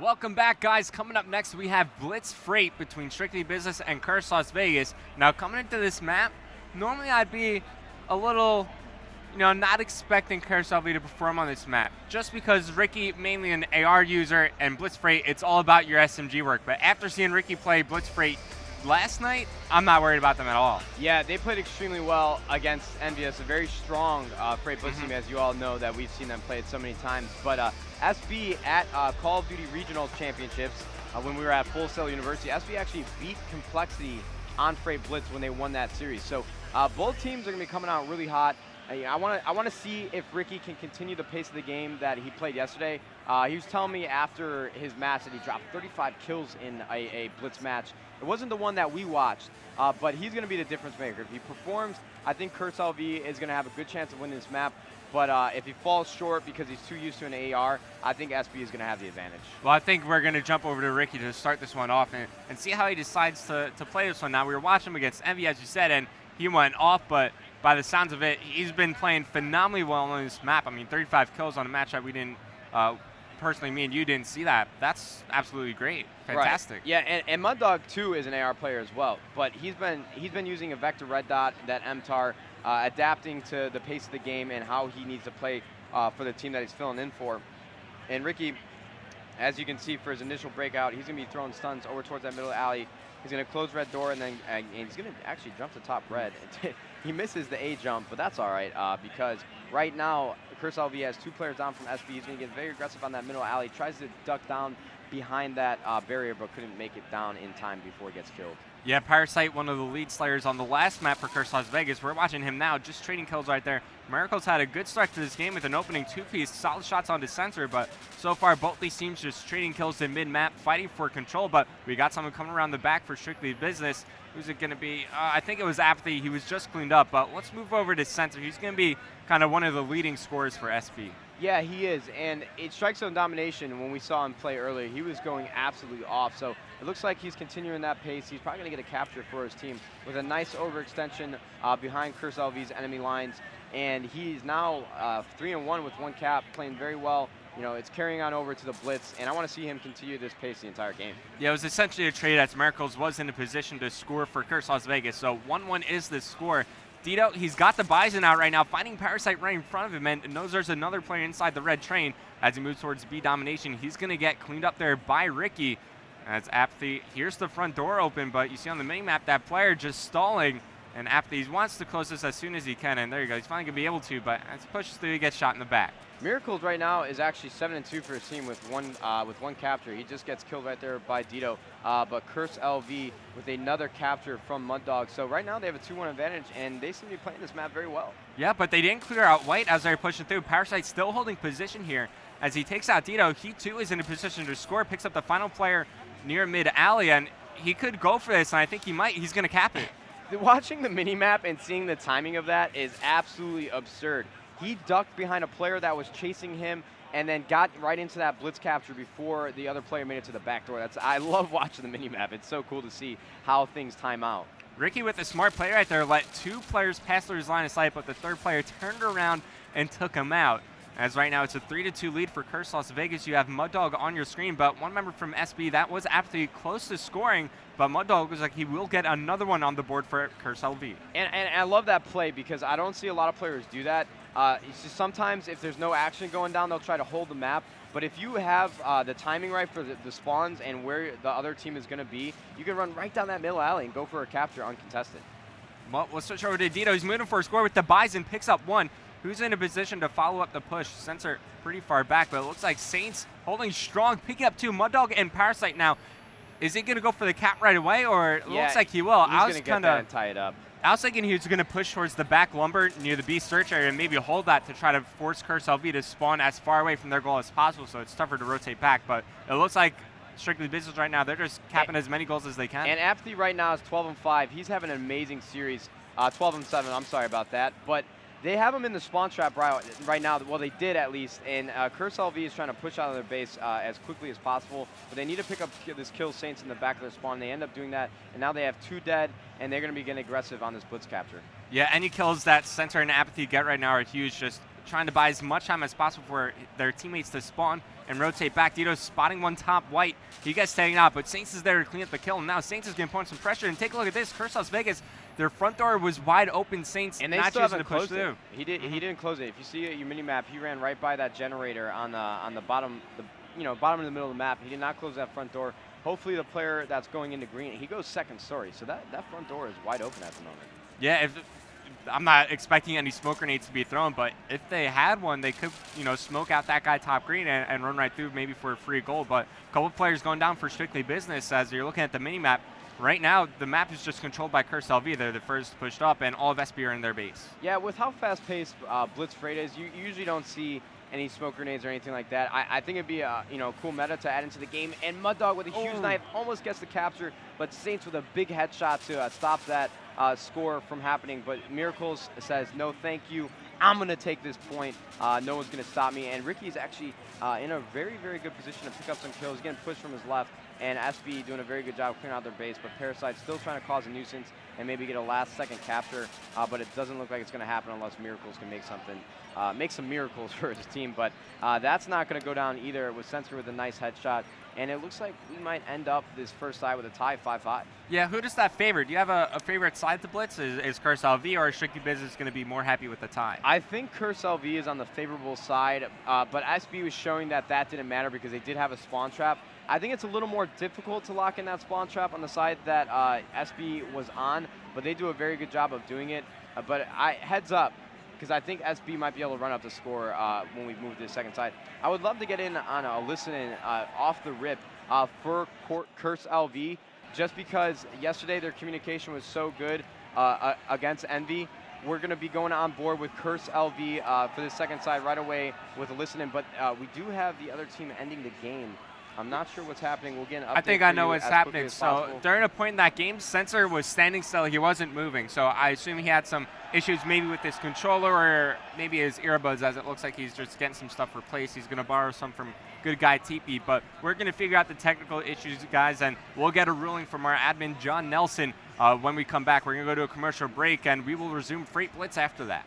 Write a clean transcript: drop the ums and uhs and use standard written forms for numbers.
Welcome back, guys. Coming up next, we have Blitz Freight between Strictly Business and Curse Las Vegas. Now, coming into this map, normally I'd be a little, not expecting Curse LV to perform on this map, just because Ricky, mainly an AR user, and Blitz Freight, it's all about your SMG work. But after seeing Ricky play Blitz Freight last night, I'm not worried about them at all. Yeah, they played extremely well against Envious, a very strong Freight Blitz team, as you all know, that we've seen them play it so many times. But SB at Call of Duty Regional Championships, when we were at Full Sail University, SB actually beat Complexity on Freight Blitz when they won that series. So both teams are going to be coming out really hot. I want to see if Ricky can continue the pace of the game that he played yesterday. He was telling me after his match that he dropped 35 kills in a Blitz match. It wasn't the one that we watched, but he's going to be the difference maker. If he performs, I think Curse LV is going to have a good chance of winning this map. But if he falls short because he's too used to an AR, I think SB is going to have the advantage. Well, I think we're going to jump over to Ricky to start this one off and see how he decides to play this one. Now, we were watching him against Envy, as you said, and he went off, but by the sounds of it, he's been playing phenomenally well on this map. I mean, 35 kills on a match that we didn't, personally, me and you didn't see that. That's absolutely great. Fantastic. Right. Yeah, and Mud Dog too is an AR player as well, but he's been using a Vector Red Dot, that MTAR, adapting to the pace of the game and how he needs to play for the team that he's filling in for. And Ricky, as you can see, for his initial breakout, he's going to be throwing stuns over towards that middle alley. He's going to close red door, and then and he's going to actually jump to top red. He misses the A jump, but that's all right because right now, Curse LV has two players down from SB. He's going to get very aggressive on that middle alley. Tries to duck down behind that barrier, but couldn't make it down in time before he gets killed. Yeah, Parasite, one of the lead slayers on the last map for Curse Las Vegas. We're watching him now, just trading kills right there. Miracle's had a good start to this game with an opening two-piece, solid shots onto Sensor, but so far both these teams just trading kills in mid-map, fighting for control, but we got someone coming around the back for Strictly Business. Who's it going to be? I think it was Apathy. He was just cleaned up, but let's move over to Sensor. He's going to be kind of one of the leading scorers for SB. Yeah, he is, and it strikes zone domination. When we saw him play earlier, he was going absolutely off, so it looks like he's continuing that pace. He's probably going to get a capture for his team with a nice overextension behind Curse LV's enemy lines, and he's now 3-1 with one cap, playing very well. You know, it's carrying on over to the Blitz, and I want to see him continue this pace the entire game. Yeah, it was essentially a trade as Miracles was in a position to score for Curse Las Vegas, so 1-1 is the score. Dito, he's got the Bison out right now, finding Parasite right in front of him, and knows there's another player inside the red train. As he moves towards B domination, he's going to get cleaned up there by Ricky. As Apathy here's the front door open, but you see on the minimap that player just stalling, and Apathy wants to close this as soon as he can, and there you go. He's finally going to be able to, but as he pushes through, he gets shot in the back. Miracles right now is actually 7-2 for his team with one capture. He just gets killed right there by Dito, but Curse LV with another capture from Mud Dog. So right now they have a 2-1 advantage, and they seem to be playing this map very well. Yeah, but they didn't clear out White as they're pushing through. Parasite still holding position here as he takes out Dito. He too is in a position to score, picks up the final player near mid alley, and he could go for this, and I think he might. He's going to cap it. Watching the mini-map and seeing the timing of that is absolutely absurd. He ducked behind a player that was chasing him and then got right into that blitz capture before the other player made it to the back door. I love watching the mini-map. It's so cool to see how things time out. Ricky with a smart play right there, let two players pass through his line of sight, but the third player turned around and took him out. As right now it's a 3-2 lead for Curse Las Vegas. You have Mud Dog on your screen, but one member from SB that was absolutely close to scoring, but Mud Dog was like he will get another one on the board for Curse LV. And I love that play because I don't see a lot of players do that. It's just sometimes if there's no action going down, they'll try to hold the map. But if you have the timing right for the spawns and where the other team is going to be, you can run right down that middle alley and go for a capture uncontested. Well, let's switch over to Dito. He's moving for a score with the Bison, picks up one. Who's in a position to follow up the push? Sensor pretty far back, but it looks like Saints holding strong, picking up two. Mud Dog and Parasite now. Is he going to go for the cap right away, or it looks like he will? He's going to get that and tie it up. I was thinking he was going to push towards the back lumber near the B search area and maybe hold that to try to force Curse LV to spawn as far away from their goal as possible, so it's tougher to rotate back. But it looks like Strictly Business right now, they're just capping as many goals as they can. And Apathy right now is 12-5. He's having an amazing series. 12-7, I'm sorry about that. But they have him in the spawn trap right now. Well, they did at least. And Curse LV is trying to push out of their base as quickly as possible. But they need to pick up this kill Saints in the back of their spawn. They end up doing that. And now they have two dead. And they're going to be getting aggressive on this blitz capture. Yeah, any kills that Sensor and Apathy get right now are huge. Just trying to buy as much time as possible for their teammates to spawn and rotate back. Dito's spotting one top white. He gets taken out, but Saints is there to clean up the kill. And now Saints is going to put some pressure. And take a look at this. Curse Las Vegas, their front door was wide open. Saints and they not still choosing haven't to push closed it. through. He didn't close it. If you see your mini map, he ran right by that generator on the bottom, bottom of the middle of the map. He did not close that front door. Hopefully the player that's going into green, he goes second story. So that front door is wide open at the moment. Yeah, I'm not expecting any smoke grenades to be thrown, but if they had one, they could, smoke out that guy top green and run right through maybe for a free goal. But a couple of players going down for strictly business as you're looking at the mini map. Right now, the map is just controlled by Curse LV. They're the first pushed up, and all of SB are in their base. Yeah, with how fast-paced Blitz Freight is, you usually don't see any smoke grenades or anything like that. I think it'd be a cool meta to add into the game. And Mud Dog with a huge knife almost gets the capture, but Saints with a big headshot to stop that score from happening. But Miracles says, no, thank you. I'm going to take this point. No one's going to stop me. And Ricky's actually in a very, very good position to pick up some kills. Getting pushed from his left. And SB doing a very good job clearing out their base. But Parasite still trying to cause a nuisance and maybe get a last-second capture. But it doesn't look like it's going to happen unless Miracles can make something. Make some miracles for his team. But that's not going to go down either with Sensor with a nice headshot. And it looks like we might end up this first side with a tie 5-5. Yeah, who does that favor? Do you have a favorite side to blitz? Is Curse LV or is Strictly Business going to be more happy with the tie? I think Curse LV is on the favorable side, but SB was showing that didn't matter because they did have a spawn trap. I think it's a little more difficult to lock in that spawn trap on the side that SB was on, but they do a very good job of doing it. But heads up, because I think SB might be able to run up the score when we move to the second side. I would love to get in on a listen-in off the rip for Curse LV, just because yesterday their communication was so good against Envy. We're going to be going on board with Curse LV for the second side right away with a listen-in, but we do have the other team ending the game. I'm not sure what's happening. We'll get an update. I think I know what's happening. So during a point in that game, Sensor was standing still. He wasn't moving. So I assume he had some issues maybe with his controller or maybe his earbuds, as it looks like he's just getting some stuff replaced. He's going to borrow some from good guy TP. But we're going to figure out the technical issues, guys, and we'll get a ruling from our admin, John Nelson, when we come back. We're going to go to a commercial break, and we will resume Freight Blitz after that.